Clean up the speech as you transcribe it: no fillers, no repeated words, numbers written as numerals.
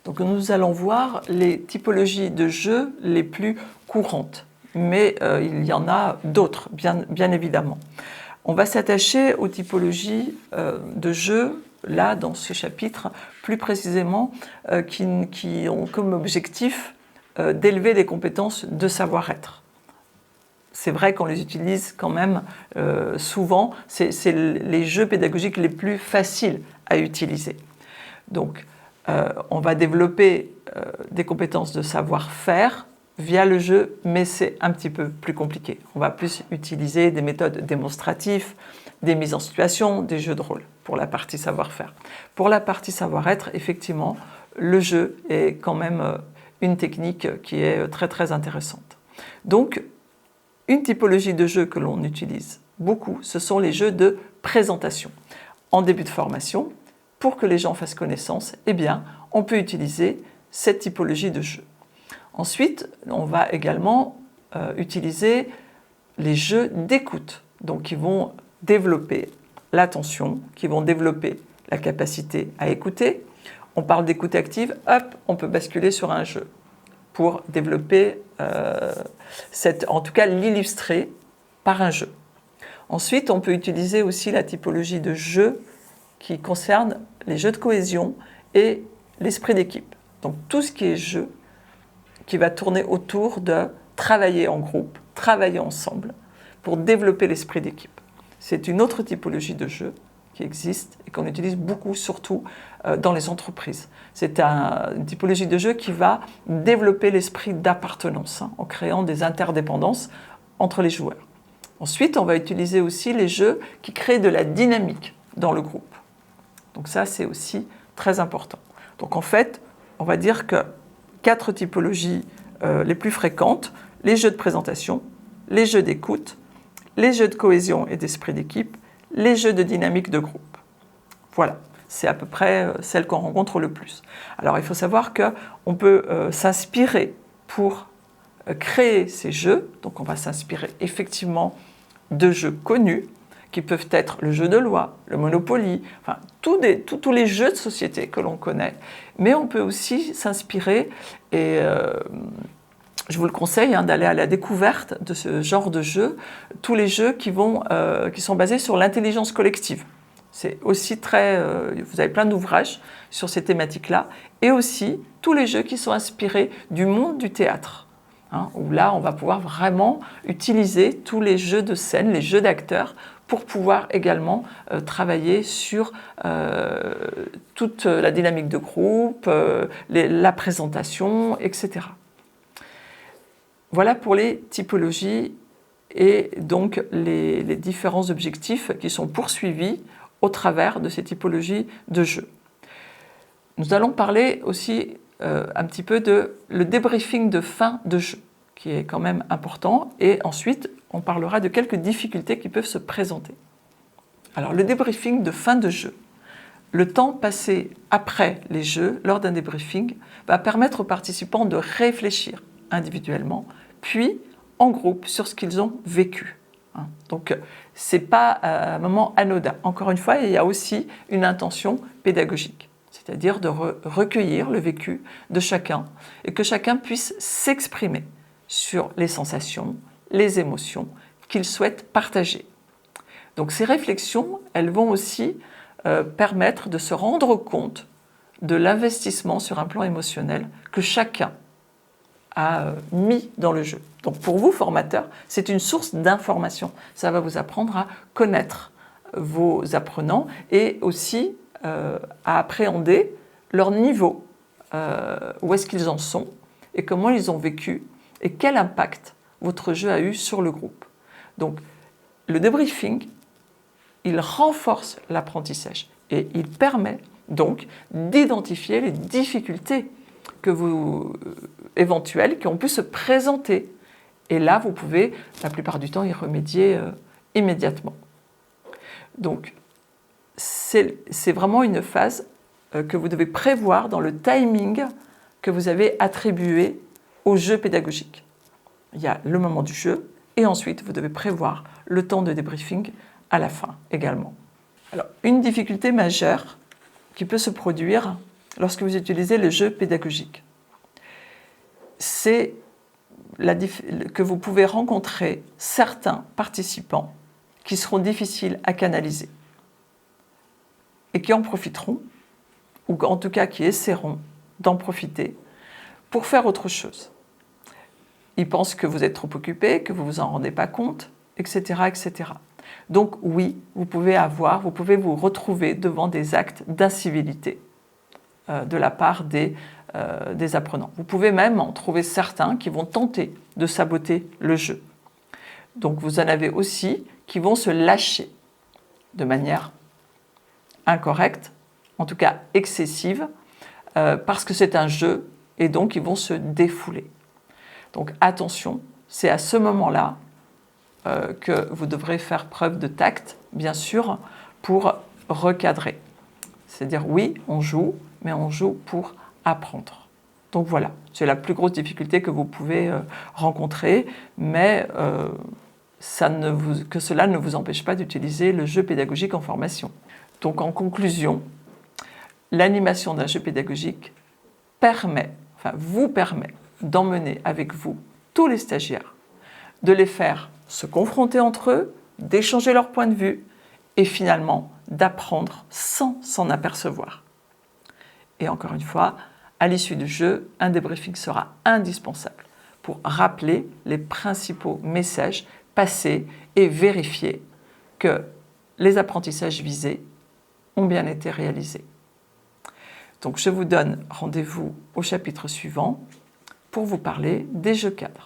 Donc nous allons voir les typologies de jeux les plus courantes, mais il y en a d'autres, bien évidemment. On va s'attacher aux typologies de jeux, là, dans ce chapitre, plus précisément, qui ont comme objectif d'élever les compétences de savoir-être. C'est vrai qu'on les utilise quand même souvent, c'est les jeux pédagogiques les plus faciles à utiliser. Donc, on va développer des compétences de savoir-faire via le jeu, mais c'est un petit peu plus compliqué. On va plus utiliser des méthodes démonstratives, des mises en situation, des jeux de rôle pour la partie savoir-faire. Pour la partie savoir-être, effectivement, le jeu est quand même une technique qui est très très intéressante. Donc, une typologie de jeu que l'on utilise beaucoup, ce sont les jeux de présentation. En début de formation, pour que les gens fassent connaissance, eh bien, on peut utiliser cette typologie de jeu. Ensuite, on va également utiliser les jeux d'écoute, donc qui vont développer l'attention, qui vont développer la capacité à écouter. On parle d'écoute active, hop, on peut basculer sur un jeu pour développer, en tout cas l'illustrer par un jeu. Ensuite, on peut utiliser aussi la typologie de jeu qui concerne les jeux de cohésion et l'esprit d'équipe. Donc tout ce qui est jeu qui va tourner autour de travailler en groupe, travailler ensemble pour développer l'esprit d'équipe. C'est une autre typologie de jeu qui existe et qu'on utilise beaucoup, surtout dans les entreprises. C'est une typologie de jeu qui va développer l'esprit d'appartenance en créant des interdépendances entre les joueurs. Ensuite, on va utiliser aussi les jeux qui créent de la dynamique dans le groupe. Donc ça, c'est aussi très important. Donc en fait, on va dire que 4 typologies les plus fréquentes, les jeux de présentation, les jeux d'écoute, les jeux de cohésion et d'esprit d'équipe, les jeux de dynamique de groupe. Voilà, c'est à peu près celles qu'on rencontre le plus. Alors il faut savoir qu'on peut s'inspirer pour créer ces jeux, donc on va s'inspirer effectivement de jeux connus, qui peuvent être le jeu de loi, le Monopoly, enfin tous les jeux de société que l'on connaît, mais on peut aussi s'inspirer, et je vous le conseille d'aller à la découverte de ce genre de jeux, tous les jeux qui sont basés sur l'intelligence collective. C'est aussi vous avez plein d'ouvrages sur ces thématiques-là, et aussi tous les jeux qui sont inspirés du monde du théâtre, où là on va pouvoir vraiment utiliser tous les jeux de scène, les jeux d'acteurs, pour pouvoir également travailler sur toute la dynamique de groupe, la présentation, etc. Voilà pour les typologies et donc les différents objectifs qui sont poursuivis au travers de ces typologies de jeux. Nous allons parler aussi un petit peu de le débriefing de fin de jeu, qui est quand même important, et ensuite on parlera de quelques difficultés qui peuvent se présenter. Alors le débriefing de fin de jeu, le temps passé après les jeux, lors d'un débriefing, va permettre aux participants de réfléchir individuellement, puis en groupe sur ce qu'ils ont vécu. Donc ce n'est pas un moment anodin. Encore une fois, il y a aussi une intention pédagogique, c'est-à-dire de recueillir le vécu de chacun et que chacun puisse s'exprimer sur les sensations, les émotions qu'il souhaite partager. Donc ces réflexions, elles vont aussi permettre de se rendre compte de l'investissement sur un plan émotionnel que chacun a mis dans le jeu. Donc pour vous, formateurs, c'est une source d'information. Ça va vous apprendre à connaître vos apprenants et aussi à appréhender leur niveau, où est-ce qu'ils en sont et comment ils ont vécu et quel impact votre jeu a eu sur le groupe. Donc le débriefing, il renforce l'apprentissage et il permet donc d'identifier les difficultés éventuelles qui ont pu se présenter. Et là, vous pouvez, la plupart du temps, y remédier immédiatement. Donc, c'est vraiment une phase que vous devez prévoir dans le timing que vous avez attribué au jeu pédagogique. Il y a le moment du jeu et ensuite, vous devez prévoir le temps de débriefing à la fin également. Alors, une difficulté majeure qui peut se produire, lorsque vous utilisez le jeu pédagogique, c'est que vous pouvez rencontrer certains participants qui seront difficiles à canaliser et qui en profiteront, ou en tout cas qui essaieront d'en profiter pour faire autre chose. Ils pensent que vous êtes trop occupé, que vous ne vous en rendez pas compte, etc., etc. Donc oui, vous pouvez vous retrouver devant des actes d'incivilité de la part des apprenants. Vous pouvez même en trouver certains qui vont tenter de saboter le jeu. Donc vous en avez aussi qui vont se lâcher de manière incorrecte, en tout cas excessive, parce que c'est un jeu et donc ils vont se défouler. Donc attention, c'est à ce moment-là que vous devrez faire preuve de tact, bien sûr, pour recadrer. C'est-à-dire oui, on joue, mais on joue pour apprendre. Donc voilà, c'est la plus grosse difficulté que vous pouvez rencontrer, mais que cela ne vous empêche pas d'utiliser le jeu pédagogique en formation. Donc en conclusion, l'animation d'un jeu pédagogique vous permet d'emmener avec vous tous les stagiaires, de les faire se confronter entre eux, d'échanger leurs points de vue et finalement d'apprendre sans s'en apercevoir. Et encore une fois, à l'issue du jeu, un débriefing sera indispensable pour rappeler les principaux messages passés et vérifier que les apprentissages visés ont bien été réalisés. Donc je vous donne rendez-vous au chapitre suivant pour vous parler des jeux cadres.